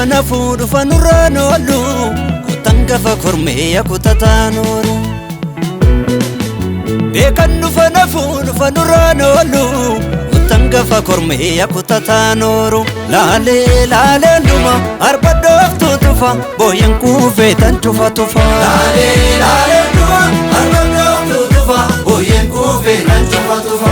dhufana fuudhu fanurraan oolu kutan gafa kormee kutataan oolu beekan dhufana fuudhu fanurraan oolu kutan gafa kormee kutataan oolu laalee laalee dhuma arbadhooftu tufa booyan kuufee tan tufa tufa laalee laalee dhuma arbadhooftu tufa booyan kuufee tan tufa tufa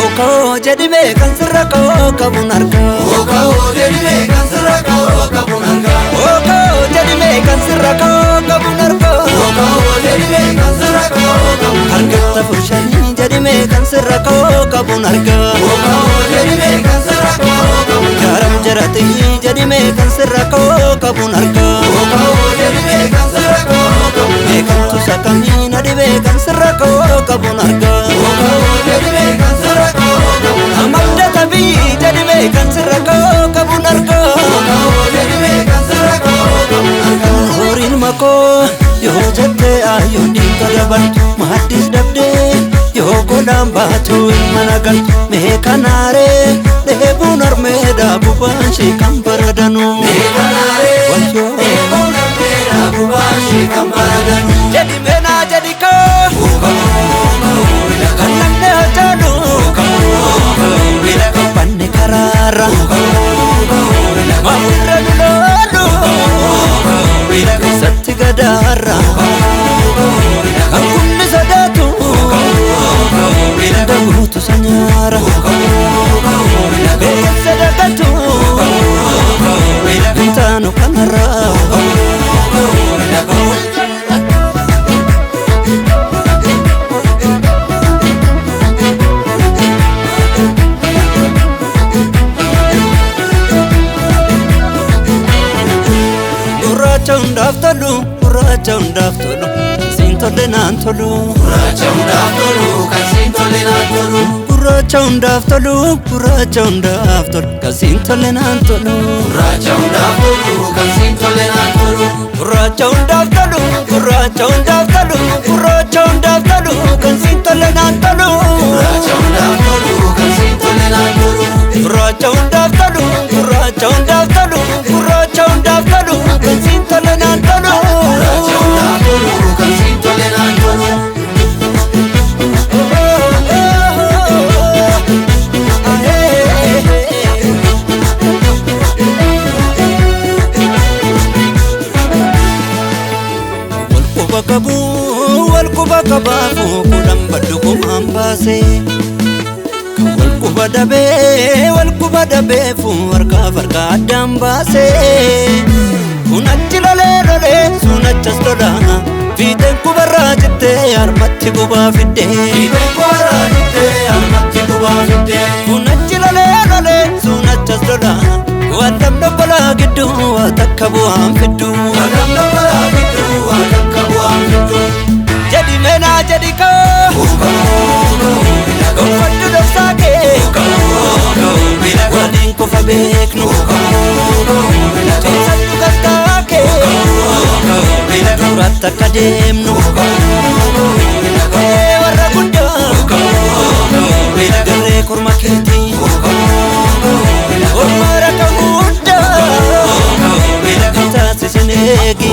Oko jadi beekan sirra koo qabuun argaa Oko jadi beekan sirra koo qabuun argaa Oko jadi beekan sirra koo qabuun argaa Oko jadi beekan sirra koo qabuun argaa Harkata fushanii jadi beekan sirra koo qabuun argaa Oko jadi beekan sirra koo qabuun argaa Jaaram jaratii jadi beekan sirra koo qabuun argaa Oko jadi beekan sirra koo qabuun argaa Beekamtu sakamii nadi beekan sirra koo qabuun argaa Oko jadi beekan sirra koo Amanda tabi jadi beekan sirra koo qabuun argaa jadi beekan sirra koo qabuun argaa Horiin makoo yoo jettee ayoon dhiiga dabaltu maaddis dhabdee yoo godhaan baatu ilma nagaltu mee kanaaree dheebuun armeedha bubaan shee kan baradanu mee kanaaree wayyoo dheebuun armeedha bubaan shee kan baradanu jadi meenaa jadi koo kan namne hojjaadhu Panne karara Mamirra dulodu Satti gadara Akunni sadatu Dagutu sanyara Beek sadagatu Intanu kanara Gurraacha hundaaf tolu siin tolle naan tolu Gurraacha hundaaf tolu kan siin tolle naan tolu Gurraacha hundaaf tolu gurraacha hundaaf tolu kan siin tolle naan tolu Gurraacha hundaaf tolu kan siin tolle naan tolu Gurraacha hundaaf tolu gurraacha hundaaf tolu gurraacha hundaaf tolu kan siin tolle naan tolu Gurraacha hundaaf tolu kan siin tolle naan tolu Gurraacha hundaaf tolu gurraacha hundaaf tolu gurraacha hundaaf tolu kan siin tolle naan tolu Gurraacha hundaaf tolu kan siin tolle naan tolu Walquba qabaafu kudhan baddu kumaan baase Walquba dabeefu harkaaf harka addaan baase Kun achi lolee sun achas lola Fiixeen kubarraa jettee harmatti gubaa fidde Fiixeen kubarraa jettee harmatti gubaa fidde Kun achi lolee sun achas lola Waan namni obbolaa gidduu waa takka bu'aan fiddu Waan namni obbolaa gidduu waa takka bu'aan fiddu Jadi meenaa jadi koo Gonfaddu dhoksaa kee Waliin kofa beeknu Cimsaddu galtaa kee Duratti akka deemnu Warra guddaa Garree korma keetii Orma rakka guddaa Taasisin eegi